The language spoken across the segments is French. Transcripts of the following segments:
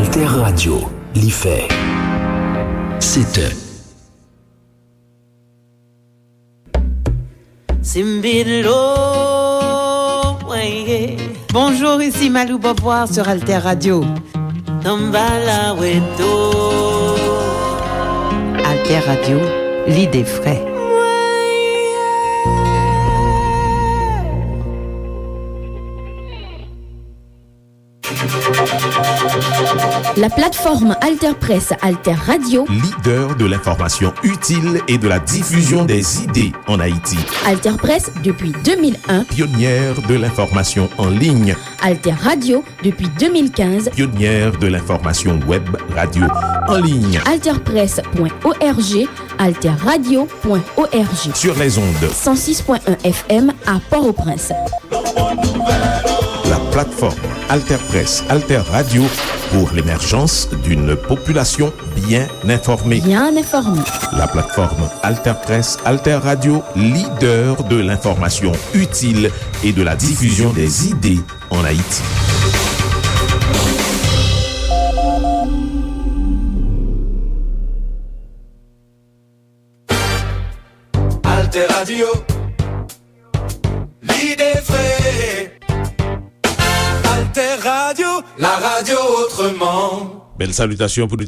Alter Radio, l'IFE. C'était Bonjour, ici Malou Boboir sur Alter Radio. Alter Radio, l'idée frais. La plateforme Alter Press Alter Radio, leader de l'information utile et de la diffusion des idées en Haïti. Alter Press depuis 2001, pionnière de l'information en ligne. Alter Radio depuis 2015, pionnière de l'information web radio en ligne. Alterpress.org, alterradio.org. Sur les ondes 106.1 FM à Port-au-Prince. La plateforme Alter Press Alter Radio pour l'émergence d'une population bien informée. Bien informée. La plateforme Alter Press Alter Radio, leader de l'information utile et de la diffusion des idées en Haïti. Alter Radio, l'idée vraie. Alter Radio, la radio autrement. Belle salutation pour nous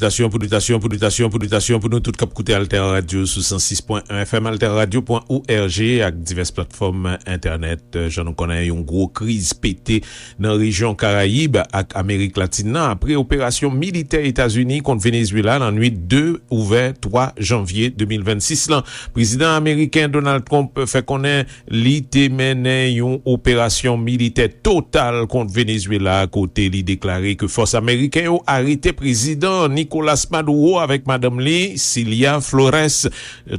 toutes cap côté Alter Radio sous 106.1 FM, alterradio.org avec diverses plateformes internet. Je nous connais une grosse crise pété dans la région Caraïbes avec Amérique latine après opération militaire États-Unis contre Venezuela dans la nuit 2 ouvert 3 janvier 2026. Le président américain Donald Trump fait connaître li te mené une opération militaire totale contre Venezuela côté li déclaré que force américaine ont arrêté président Nicolas Maduro avec Madame Lee, Cilia Flores.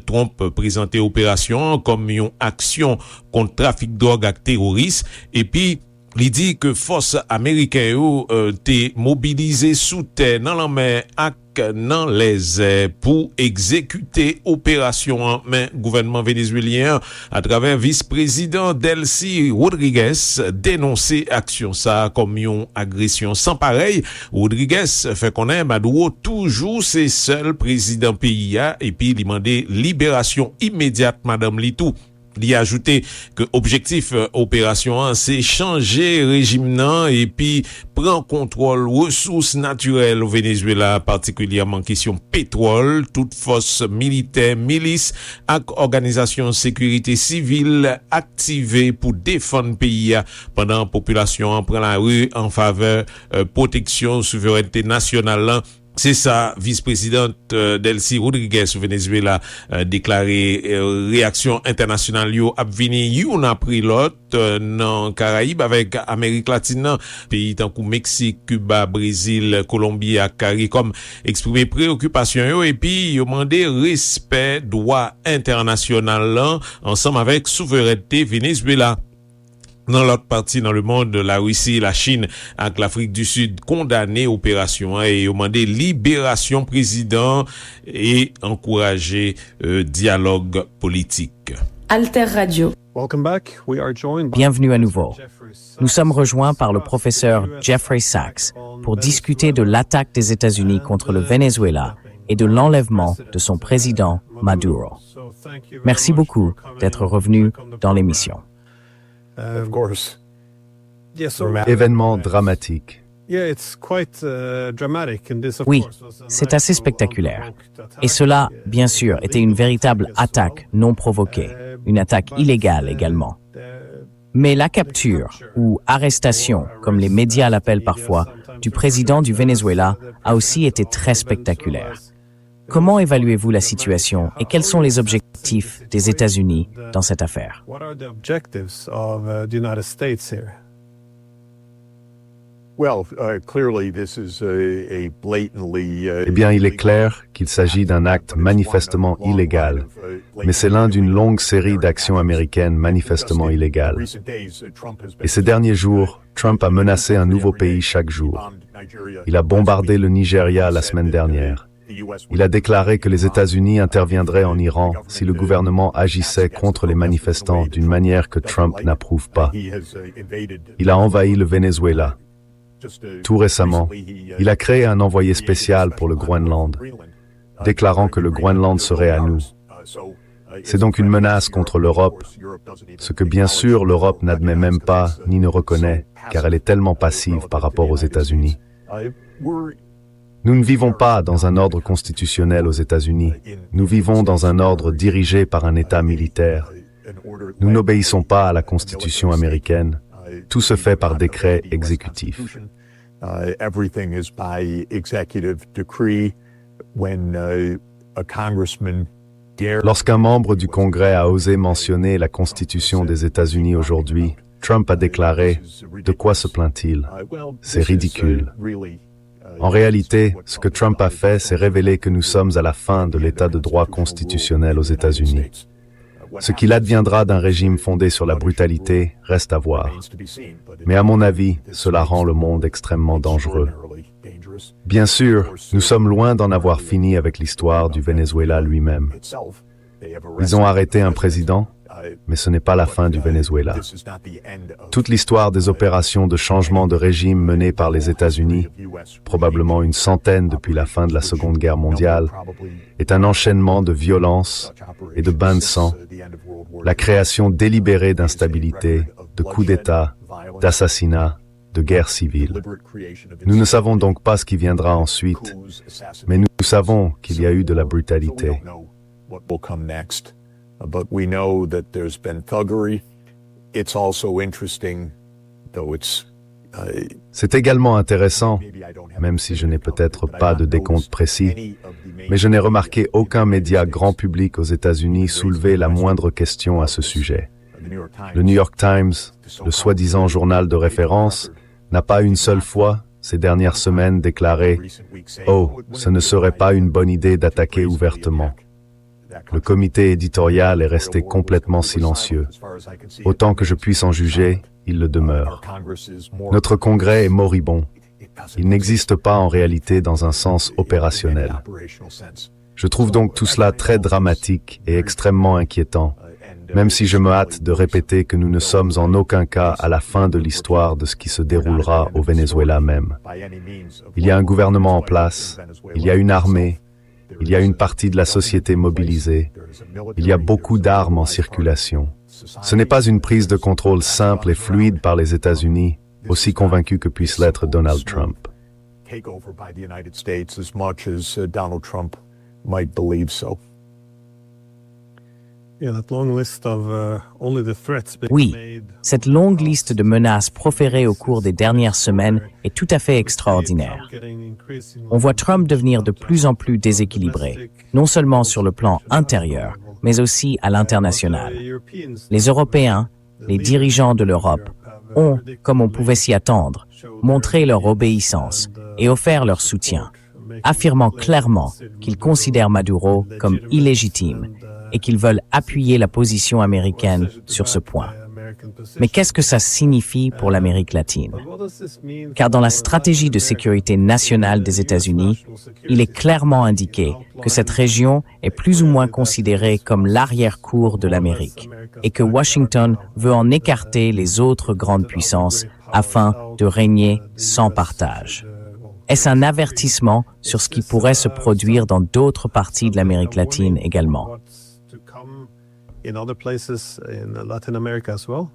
Trump présenté opération comme une action contre trafic drogue et terrorisme. Et puis, il dit que force américaine t'est mobilisée sous terre dans la mer dans les airs pour exécuter opération en main gouvernement vénézuélien à travers vice-président Delcy Rodriguez dénoncé action ça comme une agression sans pareil. Rodriguez fait connaître Maduro toujours c'est seul président pays et puis il demandé libération immédiate Madame Litou. Il a ajouté que objectif opération c'est changer régime nan et puis prendre contrôle ressources naturelles au Venezuela, particulièrement question pétrole, toute force militaire, milice et organisation sécurité civile activée pour défendre pays pendant population prend la rue en faveur protection souveraineté nationale. C'est ça, vice-présidente Delcy Rodriguez au Venezuela déclaré réaction internationale yo ap vini yon après l'autre dans Caraïbes avec Amérique latine, pays tant que Mexique, Cuba, Brésil, Colombie et CARICOM exprimé préoccupation yo et puis yo mandé respect droit international là ensemble avec souveraineté Venezuela. Dans l'autre partie dans le monde, la Russie, la Chine avec l'Afrique du Sud condamné opération et demandé libération président et encourager dialogue politique. Alter Radio. Bienvenue à nouveau. Nous sommes rejoints par le professeur Jeffrey Sachs pour discuter de l'attaque des États-Unis contre le Venezuela et de l'enlèvement de son président Maduro. Merci beaucoup d'être revenu dans l'émission. Événement dramatique. Oui, c'est assez spectaculaire. Et cela, bien sûr, était une véritable attaque non provoquée, une attaque illégale également. Mais la capture, ou arrestation, comme les médias l'appellent parfois, du président du Venezuela a aussi été très spectaculaire. Comment évaluez-vous la situation et quels sont les objectifs des États-Unis dans cette affaire? Eh bien, il est clair qu'il s'agit d'un acte manifestement illégal, mais c'est l'un d'une longue série d'actions américaines manifestement illégales. Et ces derniers jours, Trump a menacé un nouveau pays chaque jour. Il a bombardé le Nigeria la semaine dernière. Il a déclaré que les États-Unis interviendraient en Iran si le gouvernement agissait contre les manifestants d'une manière que Trump n'approuve pas. Il a envahi le Venezuela. Tout récemment, il a créé un envoyé spécial pour le Groenland, déclarant que le Groenland serait à nous. C'est donc une menace contre l'Europe, ce que bien sûr l'Europe n'admet même pas ni ne reconnaît, car elle est tellement passive par rapport aux États-Unis. Nous ne vivons pas dans un ordre constitutionnel aux États-Unis. Nous vivons dans un ordre dirigé par un État militaire. Nous n'obéissons pas à la Constitution américaine. Tout se fait par décret exécutif. Lorsqu'un membre du Congrès a osé mentionner la Constitution des États-Unis aujourd'hui, Trump a déclaré « De quoi se plaint-il ? C'est ridicule ». En réalité, ce que Trump a fait, c'est révéler que nous sommes à la fin de l'état de droit constitutionnel aux États-Unis. Ce qu'il adviendra d'un régime fondé sur la brutalité reste à voir. Mais à mon avis, cela rend le monde extrêmement dangereux. Bien sûr, nous sommes loin d'en avoir fini avec l'histoire du Venezuela lui-même. Ils ont arrêté un président, mais ce n'est pas la fin du Venezuela. Toute l'histoire des opérations de changement de régime menées par les États-Unis, probablement une centaine depuis la fin de la Seconde Guerre mondiale, est un enchaînement de violences et de bains de sang, la création délibérée d'instabilité, de coups d'État, d'assassinats, de guerres civiles. Nous ne savons donc pas ce qui viendra ensuite, mais nous savons qu'il y a eu de la brutalité. But we know that there's been thuggery. It's also interesting, though it's C'est également intéressant, même si je n'ai peut-être pas de décompte précis, mais je n'ai remarqué aucun média grand public aux États-Unis soulever la moindre question à ce sujet. Le New York Times, le soi-disant journal de référence, n'a pas une seule fois, ces dernières semaines, déclaré « Oh, ce ne serait pas une bonne idée d'attaquer ouvertement ». Le comité éditorial est resté complètement silencieux. Autant que je puisse en juger, il le demeure. Notre Congrès est moribond. Il n'existe pas en réalité dans un sens opérationnel. Je trouve donc tout cela très dramatique et extrêmement inquiétant, même si je me hâte de répéter que nous ne sommes en aucun cas à la fin de l'histoire de ce qui se déroulera au Venezuela même. Il y a un gouvernement en place, il y a une armée, il y a une partie de la société mobilisée. Il y a beaucoup d'armes en circulation. Ce n'est pas une prise de contrôle simple et fluide par les États-Unis, aussi convaincu que puisse l'être Donald Trump. Oui, cette longue liste de menaces proférées au cours des dernières semaines est tout à fait extraordinaire. On voit Trump devenir de plus en plus déséquilibré, non seulement sur le plan intérieur, mais aussi à l'international. Les Européens, les dirigeants de l'Europe, ont, comme on pouvait s'y attendre, montré leur obéissance et offert leur soutien, affirmant clairement qu'ils considèrent Maduro comme illégitime et qu'ils veulent appuyer la position américaine sur ce point. Mais qu'est-ce que ça signifie pour l'Amérique latine? Car dans la stratégie de sécurité nationale des États-Unis, il est clairement indiqué que cette région est plus ou moins considérée comme l'arrière-cour de l'Amérique et que Washington veut en écarter les autres grandes puissances afin de régner sans partage. Est-ce un avertissement sur ce qui pourrait se produire dans d'autres parties de l'Amérique latine également? In other places in Latin America as well?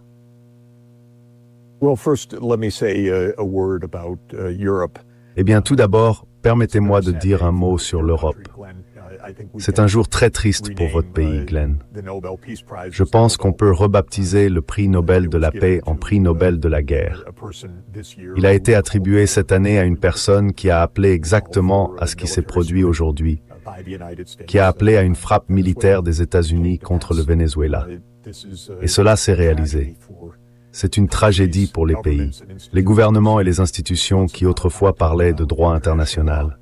Well, first, let me say a word about Europe. Eh bien, tout d'abord, permettez-moi de dire un mot sur l'Europe. C'est un jour très triste pour votre pays, Glenn. Je pense qu'on peut rebaptiser le prix Nobel de la paix en prix Nobel de la guerre. Il a été attribué cette année à une personne qui a appelé exactement à ce qui s'est produit aujourd'hui, qui a appelé à une frappe militaire des États-Unis contre le Venezuela. Et cela s'est réalisé. C'est une tragédie pour les pays, les gouvernements et les institutions qui autrefois parlaient de droit international.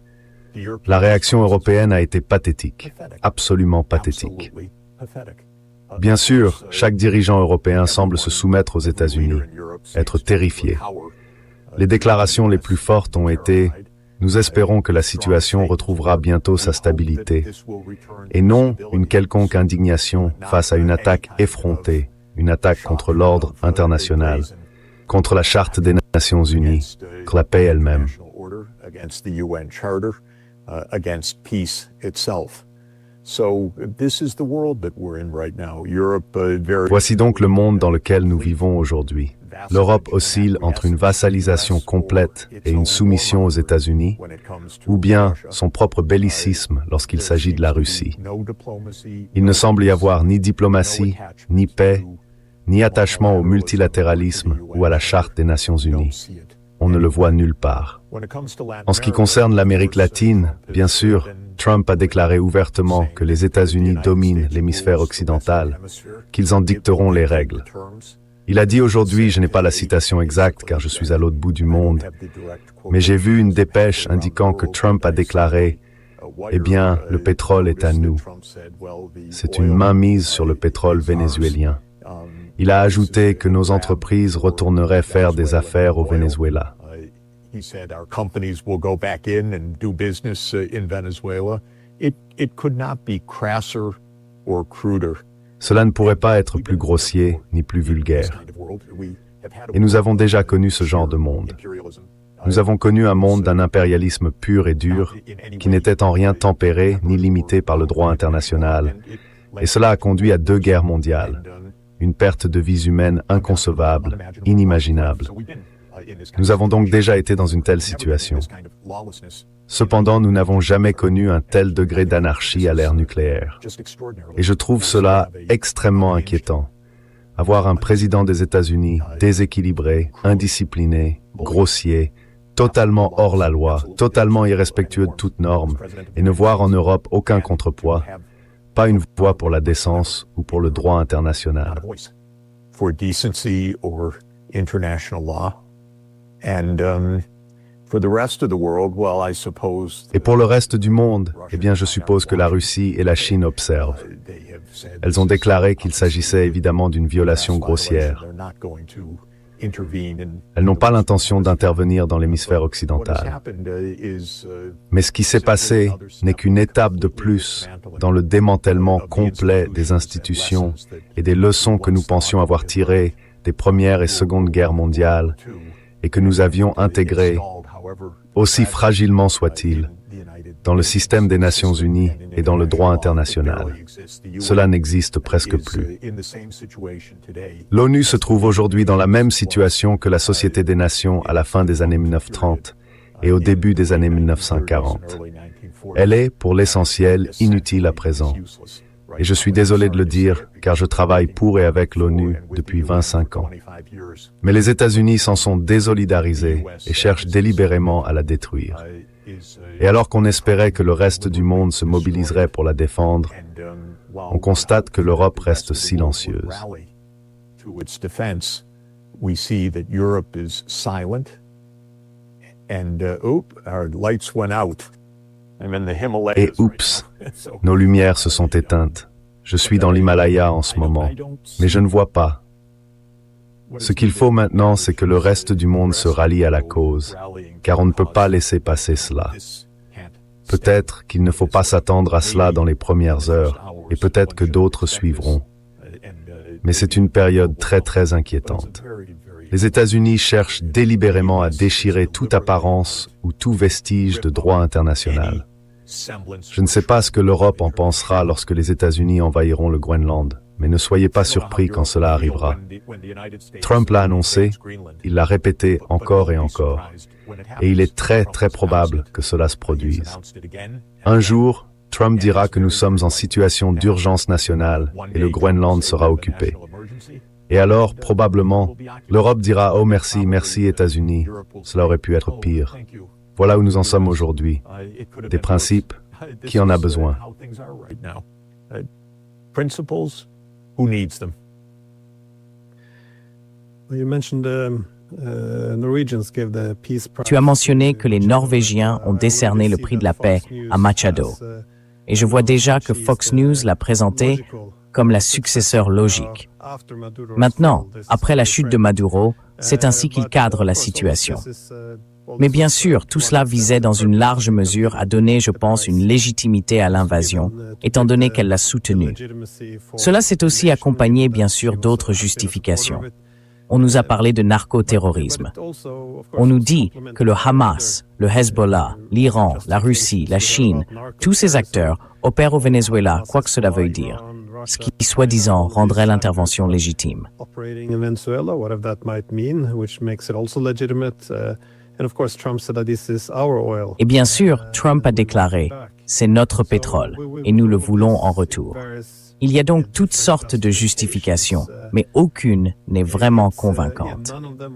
La réaction européenne a été pathétique, absolument pathétique. Bien sûr, chaque dirigeant européen semble se soumettre aux États-Unis, être terrifié. Les déclarations les plus fortes ont été « Nous espérons que la situation retrouvera bientôt sa stabilité » et non une quelconque indignation face à une attaque effrontée, une attaque contre l'ordre international. contre la Charte des Nations Unies, contre la paix elle-même. Voici donc le monde dans lequel nous vivons aujourd'hui. L'Europe oscille entre une vassalisation complète et une soumission aux États-Unis, ou bien son propre bellicisme lorsqu'il s'agit de la Russie. Il ne semble y avoir ni diplomatie, ni paix, ni attachement au multilatéralisme ou à la Charte des Nations Unies. On ne le voit nulle part. En ce qui concerne l'Amérique latine, bien sûr, Trump a déclaré ouvertement que les États-Unis dominent l'hémisphère occidental, qu'ils en dicteront les règles. Il a dit aujourd'hui, je n'ai pas la citation exacte car je suis à l'autre bout du monde, mais j'ai vu une dépêche indiquant que Trump a déclaré « Eh bien, le pétrole est à nous ». C'est une mainmise sur le pétrole vénézuélien. Il a ajouté que nos entreprises retourneraient faire des affaires au Venezuela. Cela ne pourrait pas être plus grossier ni plus vulgaire. Et nous avons déjà connu ce genre de monde. Nous avons connu un monde d'un impérialisme pur et dur, qui n'était en rien tempéré ni limité par le droit international. Et cela a conduit à 2 guerres mondiales. Une perte de vies humaines inconcevable, inimaginable. Nous avons donc déjà été dans une telle situation. Cependant, nous n'avons jamais connu un tel degré d'anarchie à l'ère nucléaire. Et je trouve cela extrêmement inquiétant. Avoir un président des États-Unis déséquilibré, indiscipliné, grossier, totalement hors la loi, totalement irrespectueux de toute norme, et ne voir en Europe aucun contrepoids, pas une voix pour la décence ou pour le droit international. Et pour le reste du monde, eh bien, je suppose que la Russie et la Chine observent. Elles ont déclaré qu'il s'agissait évidemment d'une violation grossière. Elles n'ont pas l'intention d'intervenir dans l'hémisphère occidental. Mais ce qui s'est passé n'est qu'une étape de plus dans le démantèlement complet des institutions et des leçons que nous pensions avoir tirées des Premières et Secondes Guerres mondiales et que nous avions intégrées, aussi fragilement soit-il, dans le système des Nations Unies et dans le droit international. Cela n'existe presque plus. L'ONU se trouve aujourd'hui dans la même situation que la Société des Nations à la fin des années 1930 et au début des années 1940. Elle est, pour l'essentiel, inutile à présent. Et je suis désolé de le dire, car je travaille pour et avec l'ONU depuis 25 ans. Mais les États-Unis s'en sont désolidarisés et cherchent délibérément à la détruire. Et alors qu'on espérait que le reste du monde se mobiliserait pour la défendre, on constate que l'Europe reste silencieuse. Et oups, nos lumières se sont éteintes. Je suis dans l'Himalaya en ce moment, mais je ne vois pas. Ce qu'il faut maintenant, c'est que le reste du monde se rallie à la cause, car on ne peut pas laisser passer cela. Peut-être qu'il ne faut pas s'attendre à cela dans les premières heures, et peut-être que d'autres suivront. Mais c'est une période très très inquiétante. Les États-Unis cherchent délibérément à déchirer toute apparence ou tout vestige de droit international. Je ne sais pas ce que l'Europe en pensera lorsque les États-Unis envahiront le Groenland, mais ne soyez pas surpris quand cela arrivera. Trump l'a annoncé, il l'a répété encore et encore, et il est très très probable que cela se produise. Un jour, Trump dira que nous sommes en situation d'urgence nationale et le Groenland sera occupé. Et alors, probablement, l'Europe dira « Oh merci, merci États-Unis, cela aurait pu être pire ». Voilà où nous en sommes aujourd'hui. Des principes, qui en a besoin? Tu as mentionné que les Norvégiens ont décerné le prix de la paix à Machado. Et je vois déjà que Fox News l'a présenté comme la successeur logique. Maintenant, après la chute de Maduro, c'est ainsi qu'il cadre la situation. Mais bien sûr, tout cela visait dans une large mesure à donner, je pense, une légitimité à l'invasion, étant donné qu'elle l'a soutenue. Cela s'est aussi accompagné, bien sûr, d'autres justifications. On nous a parlé de narcoterrorisme. On nous dit que le Hamas, le Hezbollah, l'Iran, la Russie, la Chine, tous ces acteurs opèrent au Venezuela, quoi que cela veuille dire, ce qui, soi-disant, rendrait l'intervention légitime. Et bien sûr, Trump a déclaré « C'est notre pétrole et nous le voulons en retour ». Il y a donc toutes sortes de justifications, mais aucune n'est vraiment convaincante.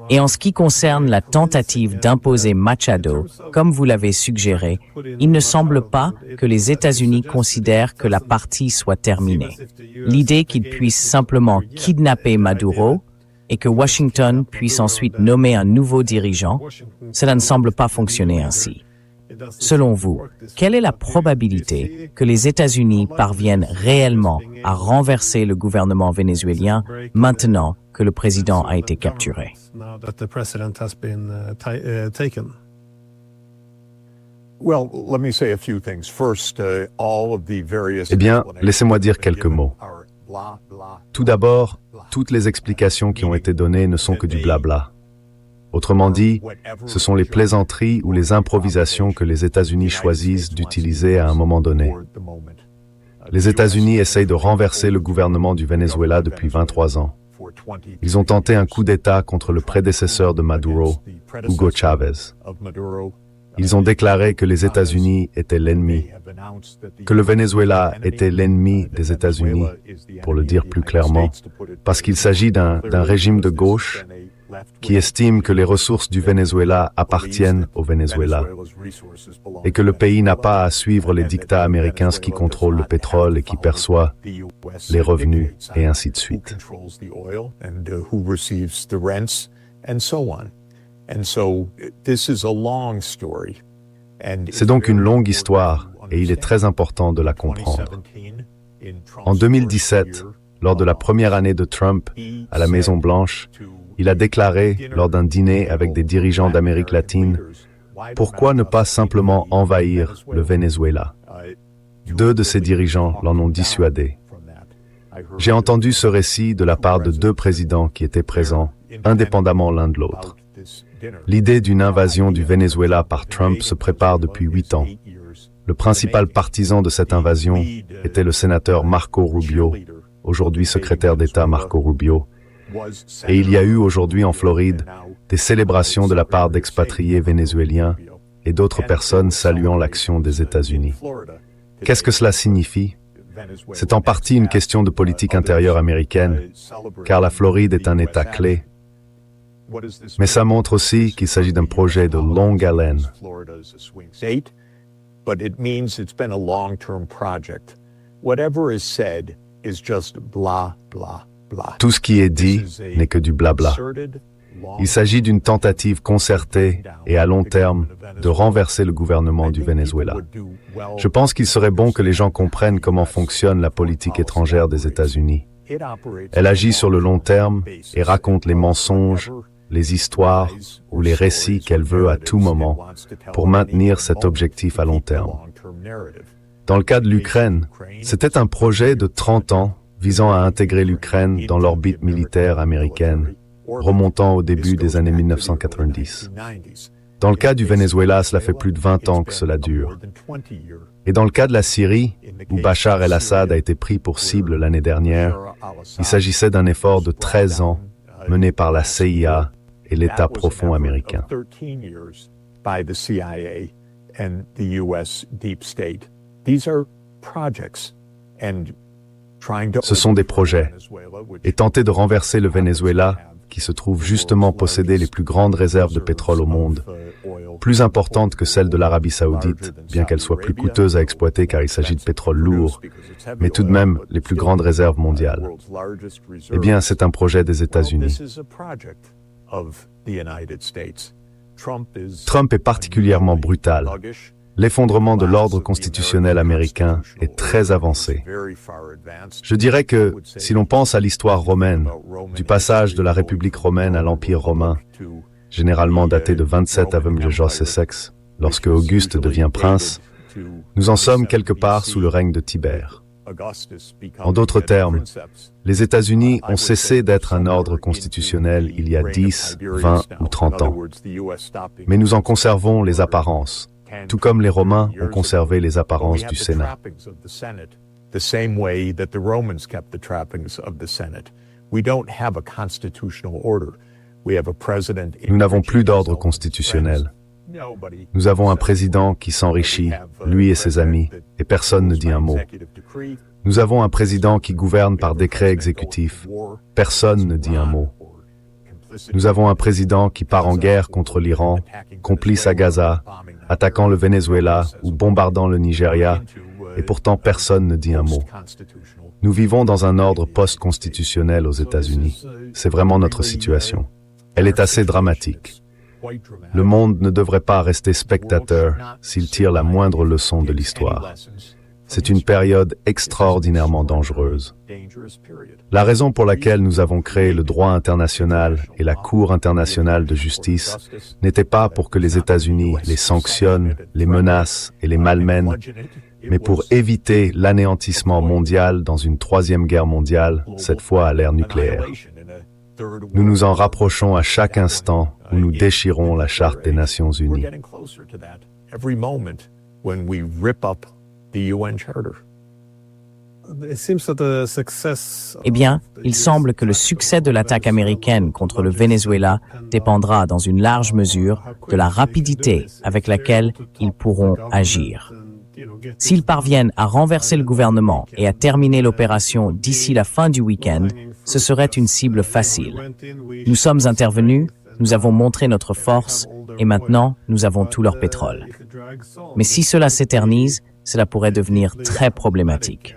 Et en ce qui concerne la tentative d'imposer Machado, comme vous l'avez suggéré, il ne semble pas que les États-Unis considèrent que la partie soit terminée. L'idée qu'ils puissent simplement kidnapper Maduro et que Washington puisse ensuite nommer un nouveau dirigeant, cela ne semble pas fonctionner ainsi. Selon vous, quelle est la probabilité que les États-Unis parviennent réellement à renverser le gouvernement vénézuélien maintenant que le président a été capturé? Eh bien, laissez-moi dire quelques mots. Tout d'abord, toutes les explications qui ont été données ne sont que du blabla. Autrement dit, ce sont les plaisanteries ou les improvisations que les États-Unis choisissent d'utiliser à un moment donné. Les États-Unis essayent de renverser le gouvernement du Venezuela depuis 23 ans. Ils ont tenté un coup d'État contre le prédécesseur de Maduro, Hugo Chavez. Ils ont déclaré que les États-Unis étaient l'ennemi, que le Venezuela était l'ennemi des États-Unis, pour le dire plus clairement, parce qu'il s'agit d'un régime de gauche qui estime que les ressources du Venezuela appartiennent au Venezuela et que le pays n'a pas à suivre les dictats américains qui contrôlent le pétrole et qui perçoit les revenus et ainsi de suite. C'est donc une longue histoire et il est très important de la comprendre. En 2017, lors de la première année de Trump à la Maison-Blanche, il a déclaré, lors d'un dîner avec des dirigeants d'Amérique latine, « Pourquoi ne pas simplement envahir le Venezuela ?» 2 de ces dirigeants l'en ont dissuadé. J'ai entendu ce récit de la part de 2 présidents qui étaient présents, indépendamment l'un de l'autre. L'idée d'une invasion du Venezuela par Trump se prépare depuis 8 ans. Le principal partisan de cette invasion était le sénateur Marco Rubio, aujourd'hui secrétaire d'État Marco Rubio, et il y a eu aujourd'hui en Floride des célébrations de la part d'expatriés vénézuéliens et d'autres personnes saluant l'action des États-Unis. Qu'est-ce que cela signifie? C'est en partie une question de politique intérieure américaine, car la Floride est un État clé. Mais ça montre aussi qu'il s'agit d'un projet de longue haleine. Tout ce qui est dit n'est que du blabla. Il s'agit d'une tentative concertée et à long terme de renverser le gouvernement du Venezuela. Je pense qu'il serait bon que les gens comprennent comment fonctionne la politique étrangère des États-Unis. Elle agit sur le long terme et raconte les mensonges, les histoires ou les récits qu'elle veut à tout moment pour maintenir cet objectif à long terme. Dans le cas de l'Ukraine, c'était un projet de 30 ans visant à intégrer l'Ukraine dans l'orbite militaire américaine, remontant au début des années 1990. Dans le cas du Venezuela, cela fait plus de 20 ans que cela dure. Et dans le cas de la Syrie, où Bachar el-Assad a été pris pour cible l'année dernière, il s'agissait d'un effort de 13 ans mené par la CIA et l'État profond américain. Ce sont des projets. Et tenter de renverser le Venezuela, qui se trouve justement posséder les plus grandes réserves de pétrole au monde, plus importantes que celles de l'Arabie Saoudite, bien qu'elles soient plus coûteuses à exploiter car il s'agit de pétrole lourd, mais tout de même les plus grandes réserves mondiales. Eh bien, c'est un projet des États-Unis. Trump est particulièrement brutal. L'effondrement de l'ordre constitutionnel américain est très avancé. Je dirais que, si l'on pense à l'histoire romaine, du passage de la République romaine à l'Empire romain, généralement daté de 27 avant Georges lorsque Auguste devient prince, nous en sommes quelque part sous le règne de Tibère. En d'autres termes, les États-Unis ont cessé d'être un ordre constitutionnel il y a 10, 20 ou 30 ans. Mais nous en conservons les apparences, tout comme les Romains ont conservé les apparences du Sénat. Nous n'avons plus d'ordre constitutionnel. Nous avons un président qui s'enrichit, lui et ses amis, et personne ne dit un mot. Nous avons un président qui gouverne par décret exécutif. Personne ne dit un mot. Nous avons un président qui part en guerre contre l'Iran, complice à Gaza, attaquant le Venezuela ou bombardant le Nigeria, et pourtant personne ne dit un mot. Nous vivons dans un ordre post-constitutionnel aux États-Unis. C'est vraiment notre situation. Elle est assez dramatique. Le monde ne devrait pas rester spectateur s'il tire la moindre leçon de l'histoire. C'est une période extraordinairement dangereuse. La raison pour laquelle nous avons créé le droit international et la Cour internationale de justice n'était pas pour que les États-Unis les sanctionnent, les menacent et les malmènent, mais pour éviter l'anéantissement mondial dans une troisième guerre mondiale, cette fois à l'ère nucléaire. Nous nous en rapprochons à chaque instant où nous déchirons la Charte des Nations Unies. Eh bien, il semble que le succès de l'attaque américaine contre le Venezuela dépendra dans une large mesure de la rapidité avec laquelle ils pourront agir. S'ils parviennent à renverser le gouvernement et à terminer l'opération d'ici la fin du week-end, ce serait une cible facile. Nous sommes intervenus, nous avons montré notre force et maintenant nous avons tout leur pétrole. Mais si cela s'éternise, cela pourrait devenir très problématique.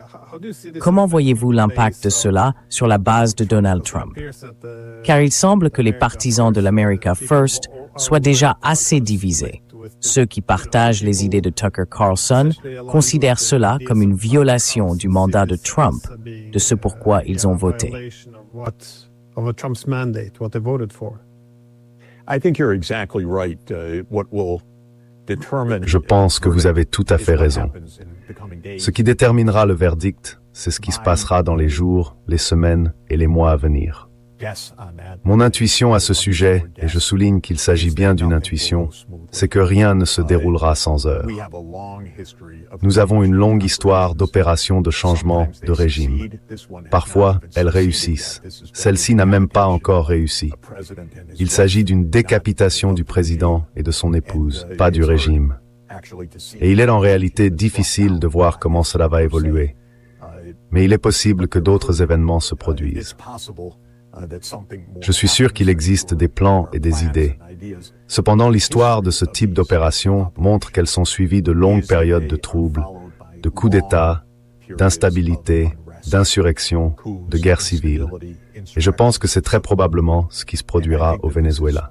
Comment voyez-vous l'impact de cela sur la base de Donald Trump? Car il semble que les partisans de l'America First soient déjà assez divisés. Ceux qui partagent les idées de Tucker Carlson considèrent cela comme une violation du mandat de Trump, de ce pourquoi ils ont voté. Je pense que vous avez tout à fait raison. Ce qui déterminera le verdict, c'est ce qui se passera dans les jours, les semaines et les mois à venir. Mon intuition à ce sujet, et je souligne qu'il s'agit bien d'une intuition, c'est que rien ne se déroulera sans heurts. Nous avons une longue histoire d'opérations de changement de régime. Parfois, elles réussissent. Celle-ci n'a même pas encore réussi. Il s'agit d'une décapitation du président et de son épouse, pas du régime. Et il est en réalité difficile de voir comment cela va évoluer. Mais il est possible que d'autres événements se produisent. Je suis sûr qu'il existe des plans et des idées. Cependant, l'histoire de ce type d'opération montre qu'elles sont suivies de longues périodes de troubles, de coups d'État, d'instabilité, d'insurrection, de guerre civile. Et je pense que c'est très probablement ce qui se produira au Venezuela.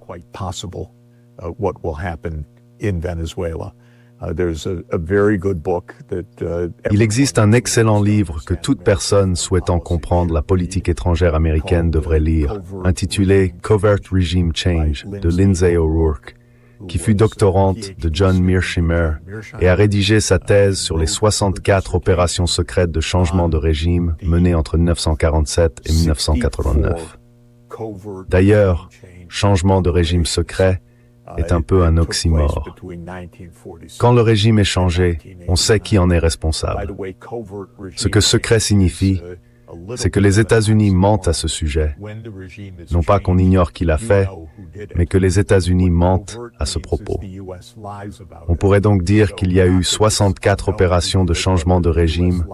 Il existe un excellent livre que toute personne souhaitant comprendre la politique étrangère américaine devrait lire, intitulé Covert Regime Change de Lindsay O'Rourke, qui fut doctorante de John Mearsheimer et a rédigé sa thèse sur les 64 opérations secrètes de changement de régime menées entre 1947 et 1989. D'ailleurs, changement de régime secret est un peu un oxymore. Quand le régime est changé, on sait qui en est responsable. Ce que secret signifie, c'est que les États-Unis mentent à ce sujet. Non pas qu'on ignore qui l'a fait, mais que les États-Unis mentent à ce propos. On pourrait donc dire qu'il y a eu 64 opérations de changement de régime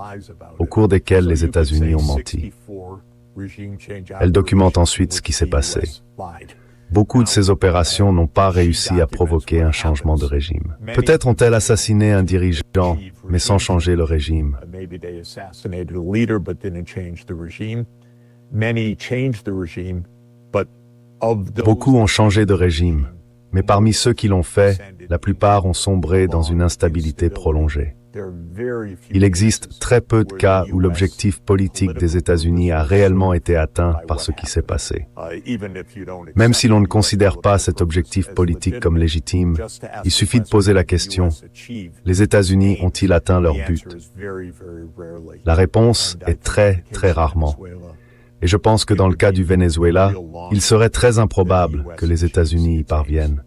au cours desquelles les États-Unis ont menti. Elles documentent ensuite ce qui s'est passé. Beaucoup de ces opérations n'ont pas réussi à provoquer un changement de régime. Peut-être ont-elles assassiné un dirigeant, mais sans changer le régime. Beaucoup ont changé de régime, mais parmi ceux qui l'ont fait, la plupart ont sombré dans une instabilité prolongée. Il existe très peu de cas où l'objectif politique des États-Unis a réellement été atteint par ce qui s'est passé. Même si l'on ne considère pas cet objectif politique comme légitime, il suffit de poser la question, les États-Unis ont-ils atteint leur but? La réponse est très, très rarement. Et je pense que dans le cas du Venezuela, il serait très improbable que les États-Unis y parviennent.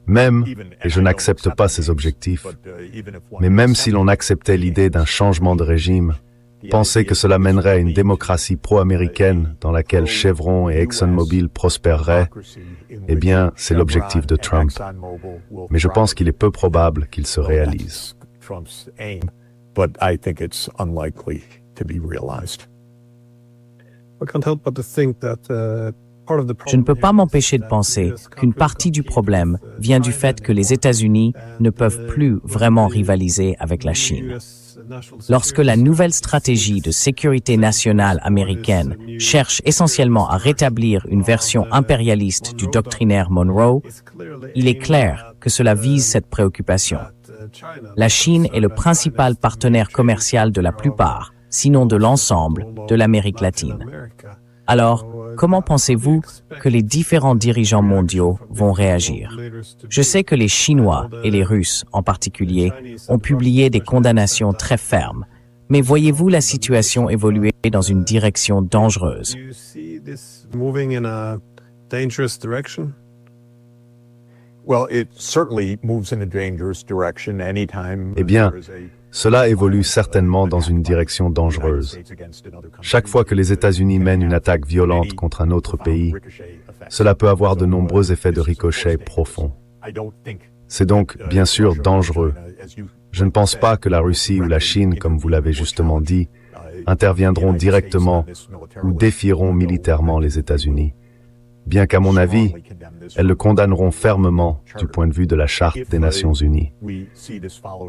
Même, et je n'accepte pas ces objectifs, mais même si l'on acceptait l'idée d'un changement de régime, penser que cela mènerait à une démocratie pro-américaine dans laquelle Chevron et ExxonMobil prospéreraient, eh bien, c'est l'objectif de Trump. Mais je pense qu'il est peu probable qu'il se réalise. Je ne peux pas m'empêcher de penser qu'une partie du problème vient du fait que les États-Unis ne peuvent plus vraiment rivaliser avec la Chine. Lorsque la nouvelle stratégie de sécurité nationale américaine cherche essentiellement à rétablir une version impérialiste du doctrinaire Monroe, il est clair que cela vise cette préoccupation. La Chine est le principal partenaire commercial de la plupart, sinon de l'ensemble, de l'Amérique latine. Alors, comment pensez-vous que les différents dirigeants mondiaux vont réagir? Je sais que les Chinois et les Russes en particulier ont publié des condamnations très fermes, mais voyez-vous la situation évoluer dans une direction dangereuse? Eh bien, cela évolue certainement dans une direction dangereuse. Chaque fois que les États-Unis mènent une attaque violente contre un autre pays, cela peut avoir de nombreux effets de ricochet profonds. C'est donc, bien sûr, dangereux. Je ne pense pas que la Russie ou la Chine, comme vous l'avez justement dit, interviendront directement ou défieront militairement les États-Unis. Bien qu'à mon avis, elles le condamneront fermement du point de vue de la Charte des Nations Unies.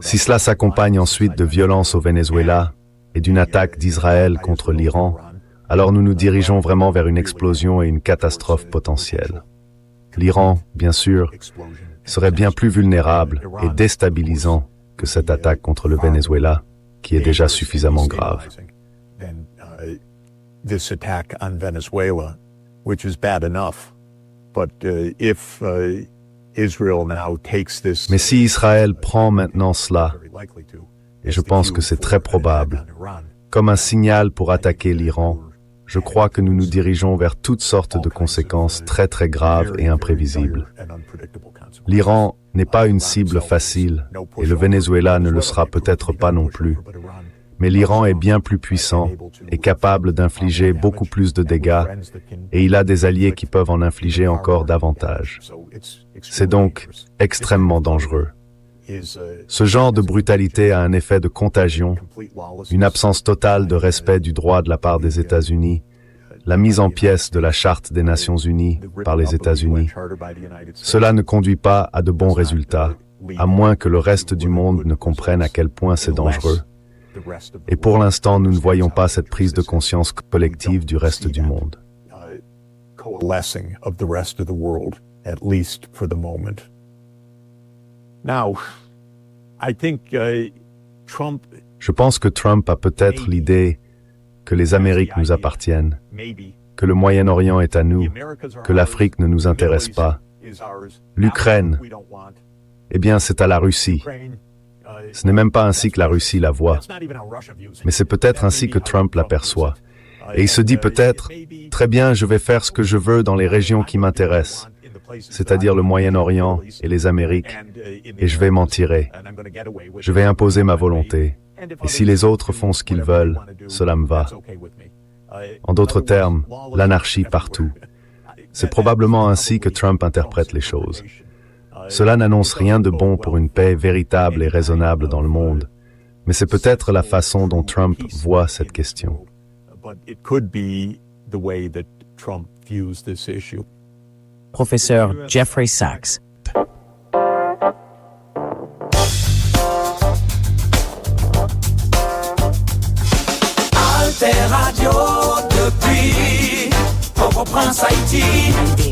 Si cela s'accompagne ensuite de violences au Venezuela et d'une attaque d'Israël contre l'Iran, alors nous nous dirigeons vraiment vers une explosion et une catastrophe potentielle. L'Iran, bien sûr, serait bien plus vulnérable et déstabilisant que cette attaque contre le Venezuela, qui est déjà suffisamment grave. Which is bad enough. But if Israel now takes this, mais si Israël prend maintenant cela, et je pense que c'est très probable, comme un signal pour attaquer l'Iran, je crois que nous nous dirigeons vers toutes sortes de conséquences très très graves et imprévisibles. L'Iran n'est pas une cible facile, et le Venezuela ne le sera peut-être pas non plus. Mais l'Iran est bien plus puissant et capable d'infliger beaucoup plus de dégâts, et il a des alliés qui peuvent en infliger encore davantage. C'est donc extrêmement dangereux. Ce genre de brutalité a un effet de contagion, une absence totale de respect du droit de la part des États-Unis, la mise en pièces de la Charte des Nations Unies par les États-Unis. Cela ne conduit pas à de bons résultats, à moins que le reste du monde ne comprenne à quel point c'est dangereux. Et pour l'instant, nous ne voyons pas cette prise de conscience collective du reste du monde. Je pense que Trump a peut-être l'idée que les Amériques nous appartiennent, que le Moyen-Orient est à nous, que l'Afrique ne nous intéresse pas. L'Ukraine, eh bien, c'est à la Russie. Ce n'est même pas ainsi que la Russie la voit, mais c'est peut-être ainsi que Trump l'aperçoit. Et il se dit peut-être, très bien, je vais faire ce que je veux dans les régions qui m'intéressent, c'est-à-dire le Moyen-Orient et les Amériques, et je vais m'en tirer. Je vais imposer ma volonté, et si les autres font ce qu'ils veulent, cela me va. En d'autres termes, l'anarchie partout. C'est probablement ainsi que Trump interprète les choses. Cela n'annonce rien de bon pour une paix véritable et raisonnable dans le monde, mais c'est peut-être la façon dont Trump voit cette question. Professeur Jeffrey Sachs. Alter Radio depuis Port-au-Prince, Haïti.